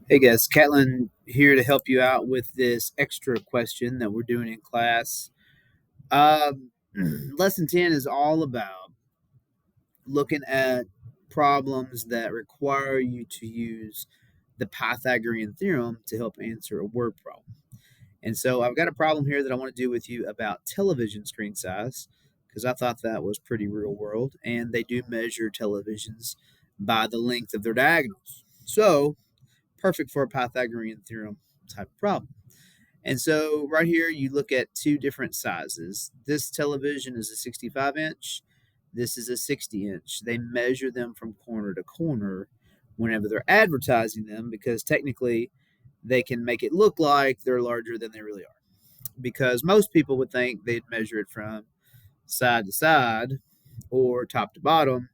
Hey guys, Catlin here to help you out with this extra question that we're doing in class. Um, Lesson 10 is all about looking at problems that require you to use the Pythagorean theorem to help answer a word problem. And so I've got a problem here that I want to do with you about television screen size because I thought that was pretty real world. And they do measure televisions by the length of their diagonals. So perfect for a Pythagorean theorem type of problem. And so right here, you look at two different sizes. This television is a 65 inch. This is a 60 inch. They measure them from corner to corner whenever they're advertising them because technically they can make it look like they're larger than they really are. Because most people would think they'd measure it from side to side or top to bottom,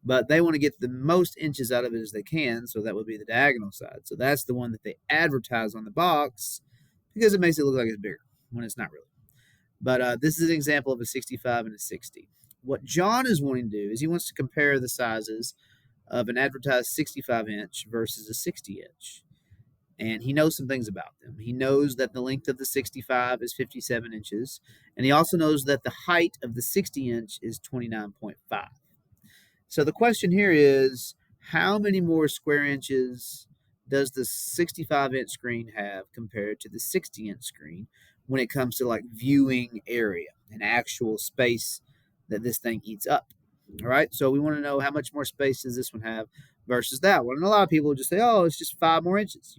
but they want to get the most inches out of it as they can, so that would be the diagonal side. So that's the one that they advertise on the box because it makes it look like it's bigger when it's not really. But this is an example of a 65 and a 60. What John is wanting to do is he wants to compare the sizes of an advertised 65 inch versus a 60 inch. And he knows some things about them. He knows that the length of the 65 is 57 inches, and he also knows that the height of the 60 inch is 29.5. So the question here is how many more square inches does the 65-inch screen have compared to the 60-inch screen when it comes to like viewing area and actual space that this thing eats up? All right. So we want to know how much more space does this one have versus that one. And a lot of people just say, oh, it's just 5 more inches,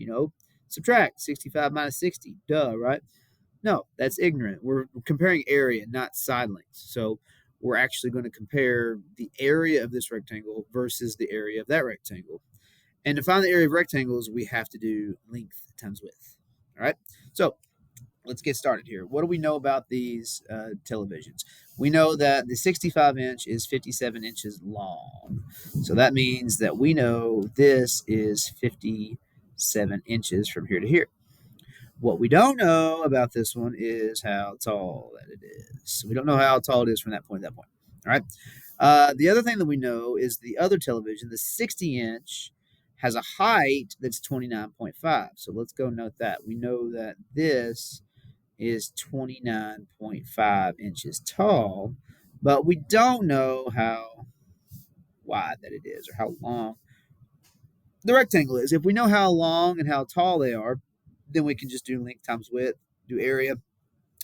subtract 65 minus 60. Duh, right? No, that's ignorant. We're comparing area, not side lengths. So we're actually going to compare the area of this rectangle versus the area of that rectangle. And to find the area of rectangles, we have to do length times width. All right. So let's get started here. What do we know about these televisions? We know that the 65 inch is 57 inches long. So that means that we know this is 57 inches from here to here. What we don't know about this one is how tall that it is. We don't know how tall it is from that point to that point. All right. The other thing that we know is the other television, the 60 inch, has a height that's 29.5. So let's go note that. We know that this is 29.5 inches tall, but we don't know how wide that it is or how long the rectangle is. If we know how long and how tall they are, then we can just do length times width, do area,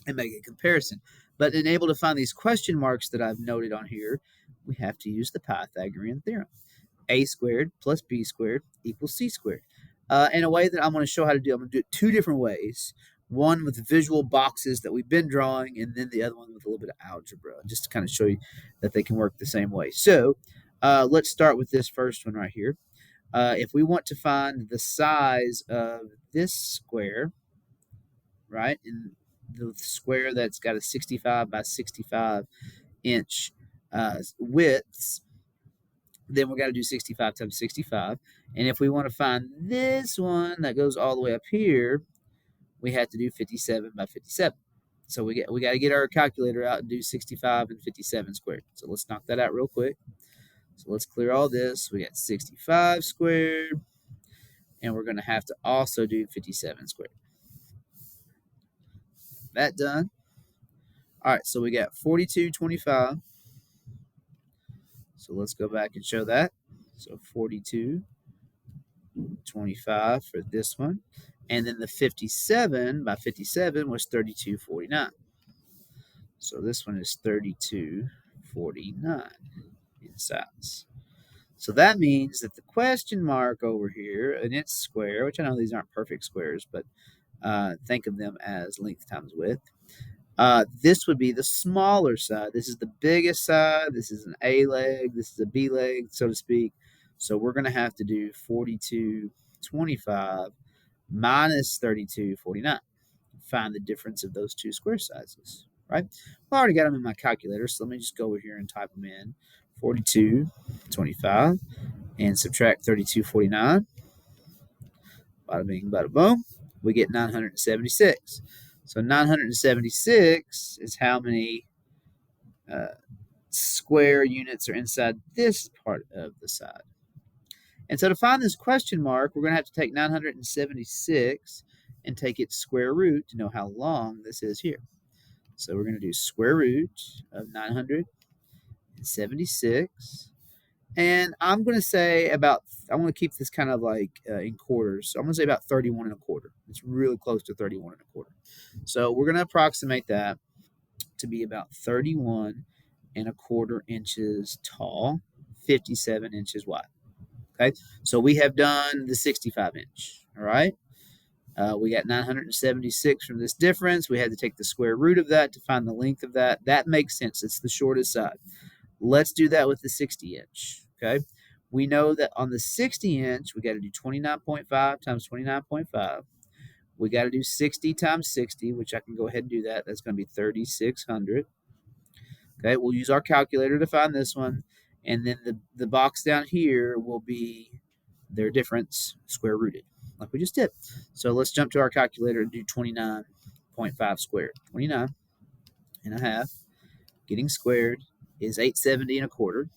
and make a comparison. But in able to find these question marks that I've noted on here, we have to use the Pythagorean theorem. A squared plus B squared equals C squared. In a way that I'm going to show how to do, I'm going to do it two different ways. One with visual boxes that we've been drawing, and then the other one with a little bit of algebra, just to kind of show you that they can work the same way. So let's start with this first one right here. If we want to find the size of this square, right, and the square that's got a 65 by 65 inch widths, then we got to do 65 times 65. And if we want to find this one that goes all the way up here, we have to do 57 by 57. So we got to get our calculator out and do 65 and 57 squared. So let's knock that out real quick. So let's clear all this. We got 65 squared, and we're going to have to also do 57 squared. That done. All right, so we got 4225. So let's go back and show that. So 4225 for this one. And then the 57 by 57 was 3249. So this one is 3249 in size. So that means that the question mark over here in its square, which I know these aren't perfect squares, but think of them as length times width. This would be the smaller side. This is the biggest side. This is an A leg. This is a B leg, so to speak. So we're going to have to do 4225 minus 3249. Find the difference of those two square sizes, right? Well, I already got them in my calculator, so let me just go over here and type them in. 4225 and subtract 3249. Bada bing, bada boom. We get 976. So 976 is how many square units are inside this part of the side. And so to find this question mark, we're going to have to take 976 and take its square root to know how long this is here. So we're going to do square root of 976. And I'm going to say about, I want to keep this kind of like in quarters. So I'm going to say about 31 and a quarter. It's really close to 31 and a quarter. So we're going to approximate that to be about 31 and a quarter inches tall, 57 inches wide. Okay. So we have done the 65 inch. All right. We got 976 from this difference. We had to take the square root of that to find the length of that. That makes sense. It's the shortest side. Let's do that with the 60 inch. Okay. We know that on the 60 inch, we got to do 29.5 times 29.5. We got to do 60 times 60, which I can go ahead and do that. That's going to be 3,600. Okay. We'll use our calculator to find this one. And then the box down here will be their difference square rooted, like we just did. So let's jump to our calculator and do 29.5 squared. 29 and a half getting squared is 870 and a quarter.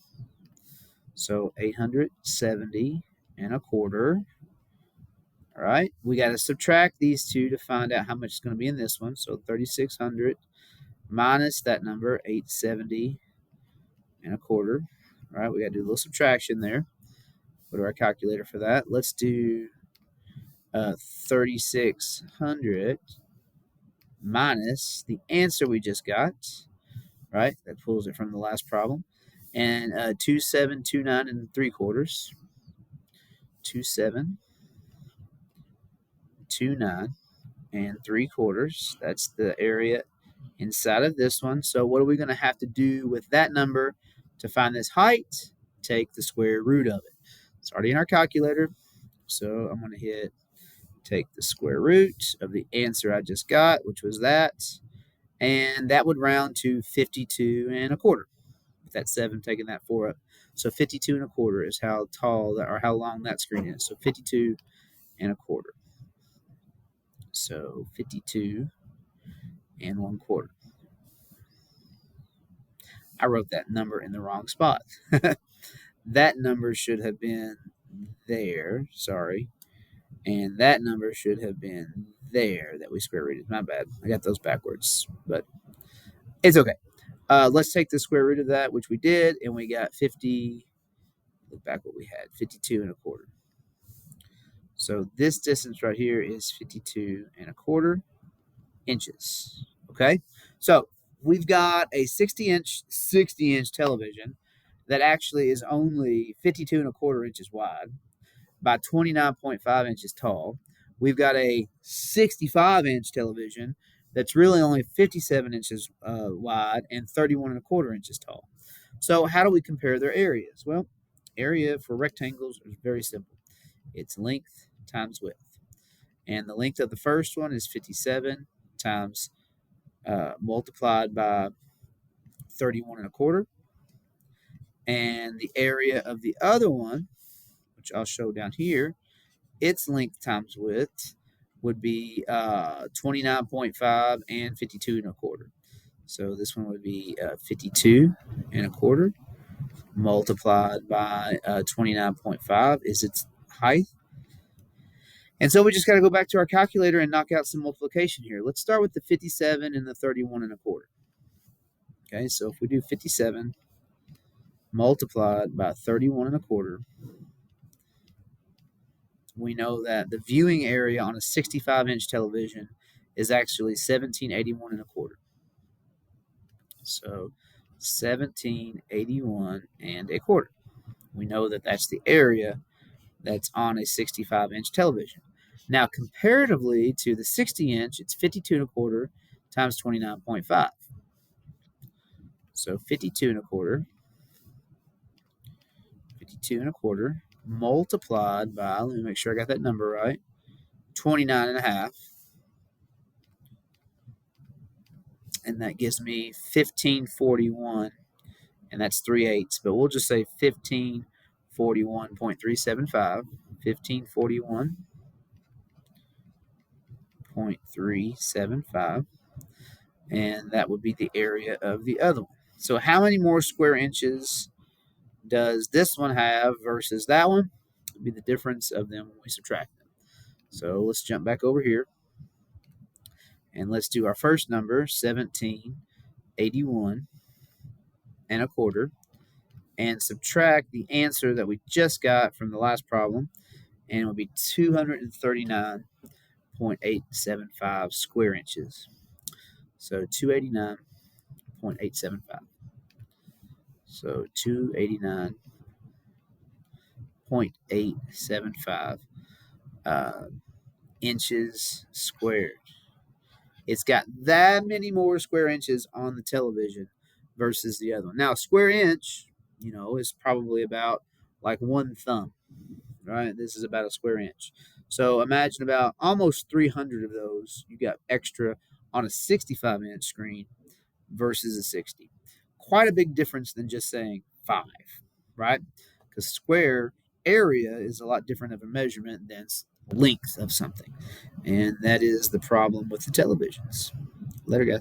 So 870 and a quarter. All right. We got to subtract these two to find out how much is going to be in this one. So 3,600 minus that number, 870 and a quarter. All right. We got to do a little subtraction there. Go to our calculator for that. Let's do 3,600 minus the answer we just got, right? That pulls it from the last problem. And 2,729 and 3/4. 2,729 and 3/4. That's the area inside of this one. So what are we going to have to do with that number to find this height? Take the square root of it. It's already in our calculator. So I'm going to hit take the square root of the answer I just got, which was that. And that would round to 52 and a quarter. With that 7 taking that 4 up. So 52 and a quarter is how tall or how long that screen is. So 52 and a quarter. So 52 and 1/4. I wrote that number in the wrong spot. That number should have been there. Sorry. And that number should have been there that we square rooted. My bad. I got those backwards, but it's okay. Let's take the square root of that, which we did, and we got 50. Look back what we had, 52 and a quarter. So this distance right here is 52 and a quarter inches. Okay. So we've got a 60-inch television that actually is only 52 and a quarter inches wide by 29.5 inches tall. We've got a 65-inch television that's really only 57 inches wide and 31 and a quarter inches tall. So how do we compare their areas? Well, area for rectangles is very simple. It's length times width. And the length of the first one is 57 times multiplied by 31 and a quarter. And the area of the other one, which I'll show down here, its length times width would be 29.5 and 52 and a quarter. So this one would be 52 and a quarter multiplied by 29.5 is its height. And so we just got to go back to our calculator and knock out some multiplication here. Let's start with the 57 and the 31 and a quarter. Okay, so if we do 57 multiplied by 31 and a quarter, we know that the viewing area on a 65-inch television is actually 1781 and a quarter. So 1781 and a quarter. We know that that's the area that's on a 65-inch television. Now, comparatively to the 60-inch, it's 52 and a quarter times 29.5. So 52 and a quarter multiplied by, let me make sure I got that number right, 29 and a half. And that gives me 1541, and that's 3/8, but we'll just say 1541.375, 1541.375, and that would be the area of the other one. So how many more square inches does this one have versus that one? be the difference of them when we subtract them. So let's jump back over here and let's do our first number, 1781 and a quarter, and subtract the answer that we just got from the last problem, and it will be 239.875 square inches. So 289.875. So 289.875 inches squared. It's got that many more square inches on the television versus the other one. Now, square inch, is probably about like one thumb, right? This is about a square inch. So imagine about almost 300 of those you got extra on a 65-inch screen versus a 60. Quite a big difference than just saying 5, right? Because square area is a lot different of a measurement than length of something. And that is the problem with the televisions. Later, guys.